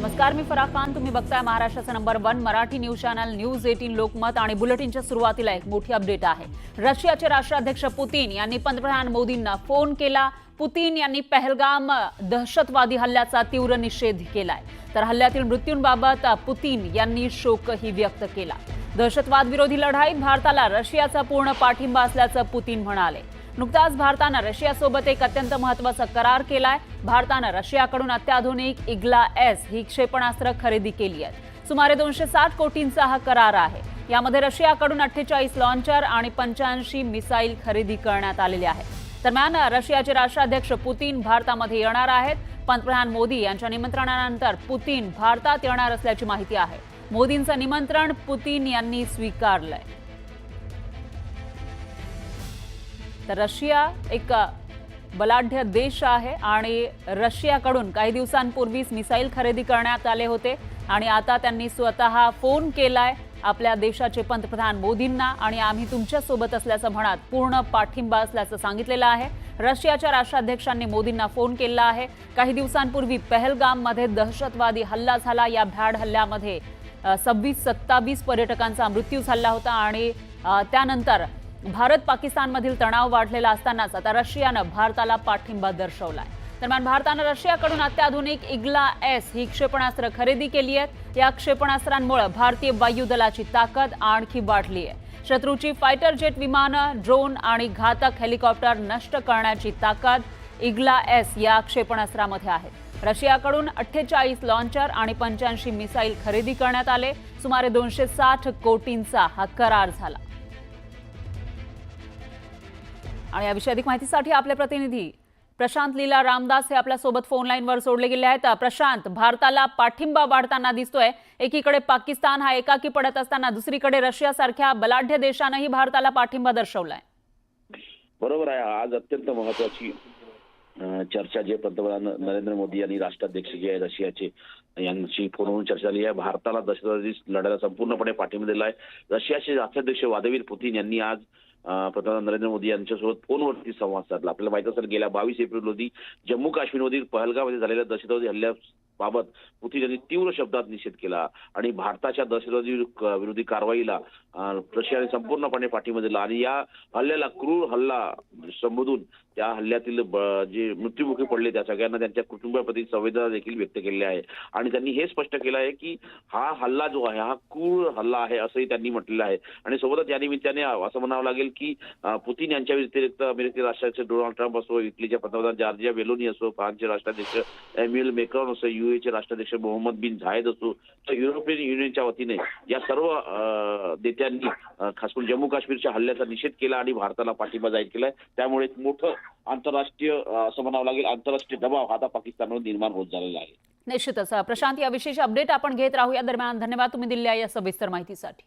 नमस्कार, मी फराह खान. तुम्ही बघताय महाराष्ट्राचा number 1 Marathi news channel news 18 Lokmat. आणि बुलेटिनच्या सुरुवातीला एक मोठी अपडेट आहे. रशियाचे राष्ट्राध्यक्ष पुतीन यांनी पंतप्रधान मोदींना फोन केला. पुतीन यांनी पहलगाम दहशतवादी हल्ल्याचा तीव्र निषेध केलाय. तर हल्ल्यातील मृत्यूंबाबत पुतीन यांनी शोकही व्यक्त केला. दहशतवाद विरोधी लढाईत भारताला रशियाचा पूर्ण पाठिंबा असल्याचं पुतीन म्हणाले. नुकताच भारतानं रशियासोबत एक अत्यंत महत्त्वाचा करार केलाय. भारतानं रशियाकडून अत्याधुनिक इग्ला-एस ही क्षेपणास्त्र खरेदी केली आहेत. सुमारे 260 कोटींचा हा करार आहे. यामध्ये रशियाकडून 48 लॉन्चर आणि 85 मिसाईल खरेदी करण्यात आलेले आहे. दरम्यान रशियाचे राष्ट्राध्यक्ष पुतीन भारतामध्ये येणार आहेत. पंतप्रधान मोदी यांच्या निमंत्रणानंतर पुतीन भारतात येणार असल्याची माहिती आहे. मोदींचं निमंत्रण पुतीन यांनी स्वीकारलंय. तर रशिया एक बलाढ्य देश आहे आणि रशियाकडून काही दिवसांपूर्वीच मिसाईल खरेदी करण्यात आले होते आणि आता त्यांनी स्वतः फोन केलाय आपल्या देशाचे पंतप्रधान मोदींना आणि आम्ही तुमच्या सोबत असल्याचं म्हणत पूर्ण पाठिंबा असल्याचं सांगितलेलं आहे. रशियाच्या राष्ट्राध्यक्षांनी मोदींना फोन केला आहे. काही दिवसांपूर्वी पहलगाममध्ये दहशतवादी हल्ला झाला. या भ्याड हल्ल्यामध्ये 26-27 पर्यटकांचा मृत्यू झाला होता आणि त्यानंतर भारत पाकिस्तानमधील तणाव वाढलेला असतानाच आता रशियानं भारताला पाठिंबा दर्शवलाय. दरम्यान भारतानं रशियाकडून अत्याधुनिक इग्ला-एस ही क्षेपणास्त्र खरेदी केली आहे. या क्षेपणास्त्रांमुळे भारतीय वायुदलाची ताकद आणखी वाढली आहे. शत्रूची फायटर जेट विमानं, ड्रोन आणि घातक हेलिकॉप्टर नष्ट करण्याची ताकद इग्ला-एस या क्षेपणास्त्रामध्ये आहे. रशियाकडून 48 लॉन्चर आणि 85 मिसाईल खरेदी करण्यात आले. सुमारे 260 कोटींचा हा करार झाला. आणि याविषयी अधिक माहितीसाठी आपले प्रतिनिधी प्रशांत लीला रामदास हे आपल्या सोबत फोन लाईनवर जोडले गेले आहेत. प्रशांत, भारताला पाठिंबा वाढताना दिसतोय. एकीकडे पाकिस्तान हा एकाकी पडत असताना दुसरीकडे रशियासारख्या बलाढ्य देशानेही भारताला पाठिंबा दर्शवलाय. बरोबर आहे. आज अत्यंत महत्त्वाची चर्चा जे पंतप्रधान नरेंद्र मोदी यांनी राष्ट्राध्यक्ष जे आहे रशियाचे यांची फोनवरून चर्चा झाली आहे. भारताला दहशतवादी लढ्याला संपूर्णपणे पाठिंबा दिला आहे. रशियाचे राष्ट्राध्यक्ष व्लादिमीर पुतीन यांनी आज पंतप्रधान नरेंद्र मोदी यांच्यासोबत फोनवरती संवाद साधला. आपल्याला माहित असेल गेल्या 22 एप्रिल रोजी जम्मू काश्मीरमधील पहलगाममध्ये झालेल्या दहशतवादी हल्ल्याबाबत पुतीन यांनी तीव्र शब्दात निषेध केला आणि भारताच्या दहशतवादी विरोधी कारवाईला रशियाने संपूर्णपणे पाठिंबा दिला आणि या हल्ल्याला क्रूर हल्ला संबोधून त्या हल्ल्यातील जे मृत्युमुखी पडले त्या सगळ्यांना त्यांच्या कुटुंबाप्रती संवेदना देखील व्यक्त केली आहे. आणि त्यांनी हे स्पष्ट केलं आहे की हा हल्ला जो आहे हा क्रूर हल्ला आहे असंही त्यांनी म्हटलेलं आहे. आणि सोबतच या निमित्ताने असं म्हणावं लागेल की पुतीन यांच्या व्यतिरिक्त अमेरिकेचे राष्ट्राध्यक्ष डोनाल्ड ट्रम्प असो, इटलीचे पंतप्रधान जॉर्जिया मेलोनी असो, फ्रान्सचे राष्ट्राध्यक्ष एमॅन्युएल मॅक्रॉन असो, यूएचे राष्ट्राध्यक्ष मोहम्मद बिन झायेद असो, तर युरोपियन युनियनच्या वतीने या सर्व नेत्यांनी खास करून जम्मू काश्मीरच्या हल्ल्याचा निषेध केला आणि भारताला पाठिंबा जाहीर केलाय. त्यामुळे एक मोठं आंतरराष्ट्रीय असं म्हणावं लागेल आंतरराष्ट्रीय दबाव आता पाकिस्तानवर निर्माण होत झालेला आहे. निश्चितच प्रशांत, या विशेष अपडेट आपण घेत राहूया. दरम्यान धन्यवाद तुम्ही दिलेल्या या सविस्तर माहितीसाठी.